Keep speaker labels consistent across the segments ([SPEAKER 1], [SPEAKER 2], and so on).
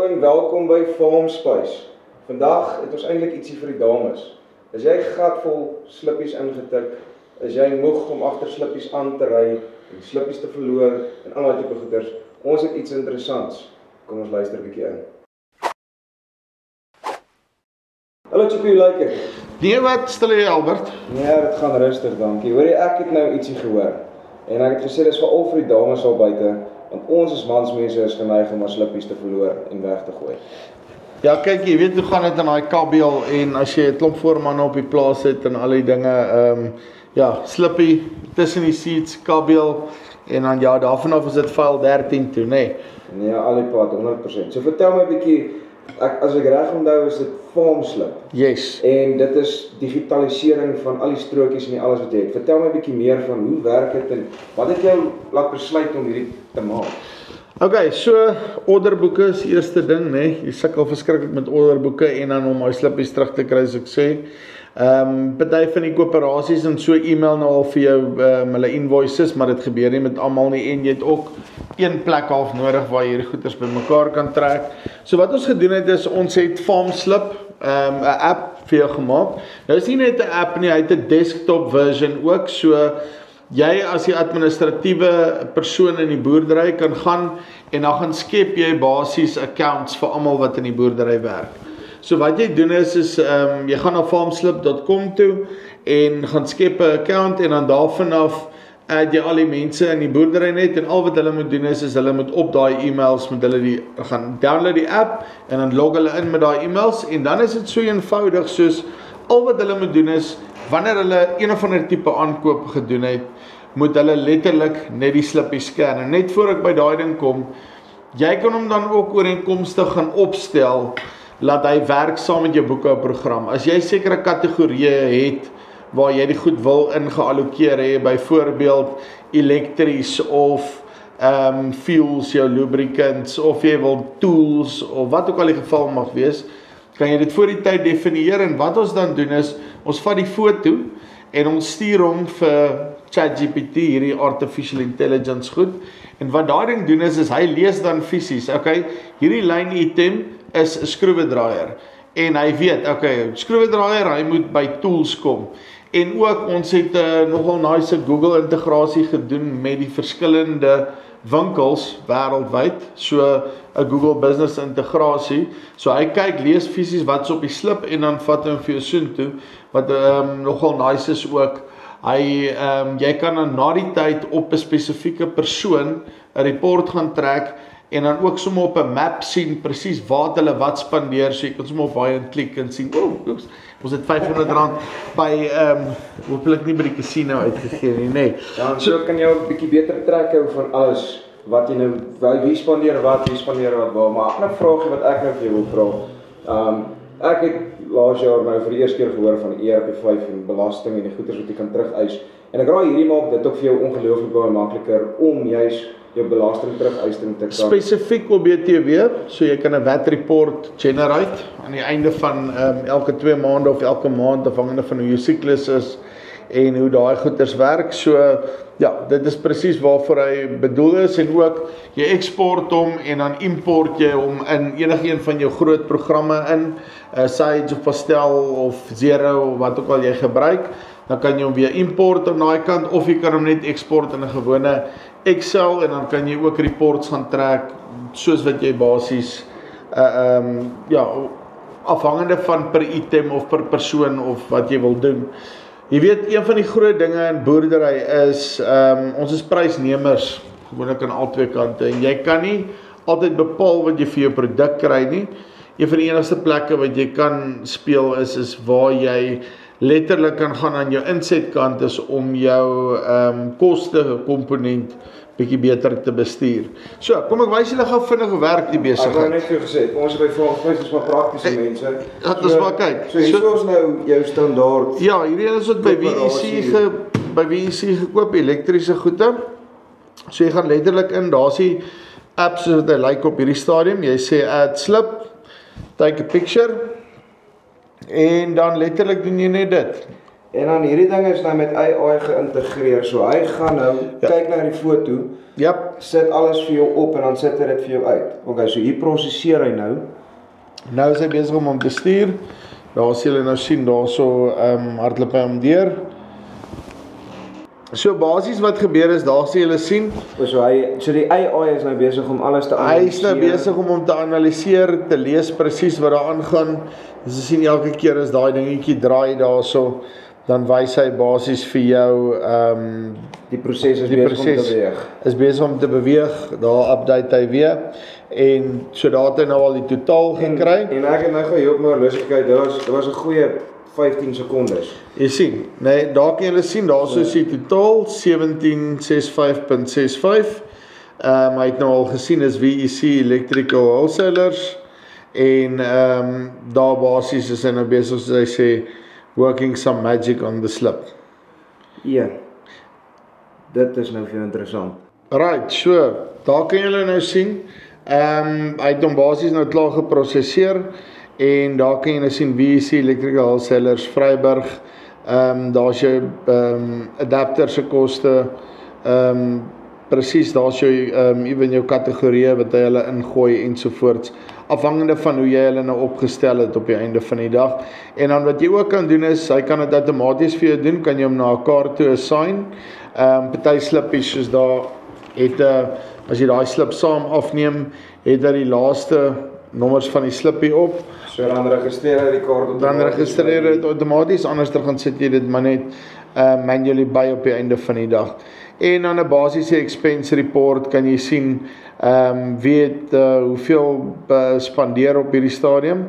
[SPEAKER 1] en welkom by Farmspice. Vandag het ons eintlik ietsie vir die dames. Is jy gatvol slippies ingetik? Is jy moeg om agter slippies aan te ry en slippies te verloor en al daai tipe goeders? Ons het iets interessants. Kom ons luister 'n bietjie in. Hallo Chippy, hoe lyk dit?
[SPEAKER 2] Nee, wat stel jy Albert?
[SPEAKER 1] Nee, dit gaan rustig, dankie. Hoorie, ek het nou ietsie gehoor. En ek het gesê dis veral vir die dames al buite, want ons as mansmense is geneig om ons slippies te verloor en weg te gooi.
[SPEAKER 2] Ja, kyk, jy weet hoe gaan dit in daai kabbeel en as jy 'n klomp voormanne op die plaas het en al die dinge, ja, slippie tussen die seats, kabbeel en dan ja, daarvan af is dit file 13 toe, nê?
[SPEAKER 1] Nee, al die pad 100%. So vertel my 'n bietjie, as ek reg onthou is dit Farmslip.
[SPEAKER 2] Yes.
[SPEAKER 1] En dit is digitalisering van al die strokies en alles wat jy het. Vertel my 'n bietjie meer van hoe werk dit en wat het jou laat besluit om hierdie te maak?
[SPEAKER 2] Okay, so orderboeke is die eerste ding, né? Jy sukkel verskriklik met orderboeke en dan om my slippies terug te kry, as ek sê. Party van die koöperasies en so e-mail nou al vir jou hulle invoices, maar dit gebeur nie met almal nie en jy het ook een plek half nodig waar jy hierdie goeders bymekaar kan trek. So wat ons gedoen het is ons het Farmslip 'n app vir jou gemaak. Nou is nie net 'n app nie, hy het 'n desktop version ook, so jy as die administratiewe persoon in die boerdery kan gaan en dan gaan skep jy basies accounts vir almal wat in die boerdery werk. So wat jy doen is jy gaan na farmslip.com toe en gaan skep 'n account en dan daarvan af add jy al die mense in die boerdery net en al wat hulle moet doen is hulle moet op daai e-mails met hulle gaan download die app en dan log hulle in met daai e-mails en dan is dit so eenvoudig soos al wat hulle moet doen is wanneer hulle een of ander tipe aankoop gedoen het, moet hulle letterlik net die slippie scan. En net voor ek by daai ding kom, jy kan hom dan ook ooreenkomstig gaan opstel laat hy werk saam met jou boekhouprogram. As jy sekere kategorieë het waar jy die goed wil ingeallokeer hê, byvoorbeeld elektries of fuels, jou lubricants, of jy wil tools of wat ook al die geval mag wees, kan jy dit voor die tyd definieer en wat ons dan doen is, ons vat die foto en ons stuur hom vir ChatGPT, hierdie artificial intelligence goed, en wat daai ding doen is hy lees dan fisies, okay, hierdie lyn item is 'n skroewedraaier, en hy weet, okay, skroewedraaier, hy moet by tools kom, en ook ons het nogal nice Google integrasie gedoen met die verskillende winkels wêreldwyd, so 'n Google Business integrasie, so hy kyk, lees fisies wat's op die slip en dan vat hom vir jou soontoe, wat nogal nice is ook, jy kan dan na die tyd op 'n spesifieke persoon 'n report gaan trek en dan ook sommer op 'n map sien presies waar hulle wat spandeer, so jy kan sommer op baie klik en sien, ons het R500 by hopelik nie by die casino uitgegee nie, nee.
[SPEAKER 1] Ja, so kan jy 'n bietjie beter trek hou van alles wat jy nou, wie spandeer wat waar, maar 'n ander vraagie wat ek nou vir jou wil vra. Ek het laas jaar nou vir die eerste keer gehoor van ERP5 en belasting en die goeders wat jy kan terugeis. En ek raai hierdie maak dit ook vir jou ongelooflik baie makliker om juis jou belasting terugeising te kan.
[SPEAKER 2] Spesifiek op BTW, so jy kan 'n VAT report generate aan die einde van elke 2 maande of elke maand afhangende van hoe jou siklus is en hoe daai goeders werk. So ja, dit is presies waarvoor hy bedoel is en ook jy export hom en dan import jy hom in enigeen van jou groot programme in, Sage of Pastel of Xero of wat ook al jy gebruik, dan kan jy hom weer import aan daai kant of jy kan hom net export in 'n gewone Excel en dan kan jy ook reports gaan trek soos wat jy basies ja, afhangende van per item of per persoon of wat jy wil doen. Jy weet, een van die groot dinge in boerdery is ons is prysnemers gewoonlik aan albei kante en jy kan nie altyd bepaal wat jy vir jou produk kry nie. Een van die enigste plekke wat jy kan speel is waar jy letterlik kan gaan aan jou insetkant is om jou koste komponent bietjie beter te bestuur. So, kom ek wys julle gou vinnig hoe werk die besigheid.
[SPEAKER 1] Ek wou net vir jou gesê, ons is by Farmspice is maar praktiese mense.
[SPEAKER 2] Ja, dis maar kyk.
[SPEAKER 1] So hier is ons nou jou standaard.
[SPEAKER 2] Ja, hierdie is wat by WEC gekoop, elektriese goede. So jy gaan letterlik in, daar's die app soos wat hy lyk op hierdie stadium. Jy sê add slip, take a picture en dan letterlik doen jy net dit.
[SPEAKER 1] En dan hierdie ding is nou met AI geïntegreer, so hy gaan nou kyk na die foto, sit alles vir jou op en dan sit hy dit vir jou uit. Okay, so hier prosesseer hy nou.
[SPEAKER 2] Nou is hy besig om te stuur. Daar sien julle nou sien daarso hardloop hy om deur. So basies wat gebeur is, daar sien julle sien,
[SPEAKER 1] so die AI is nou besig om alles te
[SPEAKER 2] analyseer. Hy is nou besig om hom te analiseer, te lees presies wat daar aangaan. As jy sien elke keer as daai dingetjie draai daarso, dan wys hy basies vir jou
[SPEAKER 1] die proses is besig om te beweeg.
[SPEAKER 2] Is besig om te beweeg, daar update hy weer. En so daar het hy nou al die totaal gekry.
[SPEAKER 1] En ek het nou gou hier op my horlosie gekyk, dit was 'n goeie 15 sekondes.
[SPEAKER 2] Jy sien, nee, daar kan julle sien, daar so is die totaal 1765.65. Hy het nou al gesien is VEC Electrical Wholesalers en daar basies is hy nou besig, soos hy sê, working some magic on the slip.
[SPEAKER 1] Ja. Dit is nou veel interessant.
[SPEAKER 2] Right, so, daar kan julle nou sien. Hy het hom basies nou klaar geprosesseer en daar kan jy nou sien VEC Electrical Wholesalers Vryburg. Daar is jou adapter se koste, presies, daar is jou even jou kategorieë wat hy hulle ingooi ensovoorts, afhangende van hoe jy hulle nou opgestel het op die einde van die dag. En dan wat jy ook kan doen is, hy kan dit outomaties vir jou doen, kan jy hom na 'n kaart toe assign. Party slippies soos daar het as jy daai slip saam afneem, het hy die laaste nommers van die slippie op.
[SPEAKER 1] So dan registreer hy die kaart
[SPEAKER 2] Dan registreer hy dit outomaties, anders dan gaan sit jy dit maar net manually by op die einde van die dag. En dan 'n basiese expense report kan jy sien wie het hoeveel spandeer op hierdie stadium.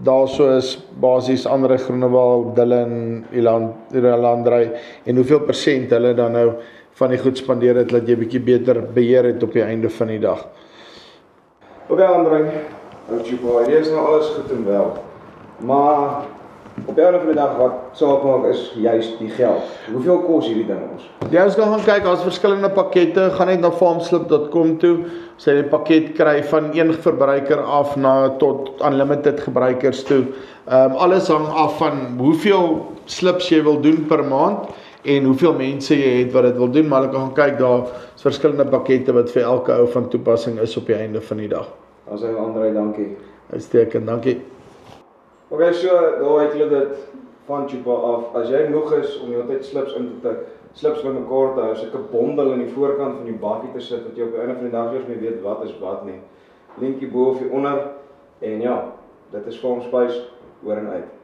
[SPEAKER 2] Daarso is basies Andre Groenewald, Dylan, Elandrey en hoeveel persent hulle dan nou van die goed spandeer het, dat jy bietjie beter beheer het op die einde van die dag.
[SPEAKER 1] Okay, Andre, hier is nou alles goed en wel, maar op die einde van die dag wat saak maak is juist die geld. Hoeveel kos hierdie ding ons?
[SPEAKER 2] Jy ons gaan kyk, daar's verskillende pakkette, gaan net na farmslip.com toe, as jy die pakket kry van een verbruiker af tot unlimited gebruikers toe. Alles hang af van hoeveel slips jy wil doen per maand en hoeveel mense jy het wat dit wil doen, maar ek gaan kyk, daar is verskillende pakkette wat vir elke ou van toepassing is op die einde van die dag.
[SPEAKER 1] Dan sê Andre, dankie.
[SPEAKER 2] Uitstekend, dankie.
[SPEAKER 1] Okay, so, daar het julle dit van Chupa af. As jy genoeg is om die hele tyd slips in te tik, slips by mekaar te hou, as ek 'n bondel in die voorkant van die bakkie te sit, dat jy op die einde van die dag eers nie weet wat is wat nie. Linkie bo of hier onder, en ja, dit is Farm Spice, oor en uit.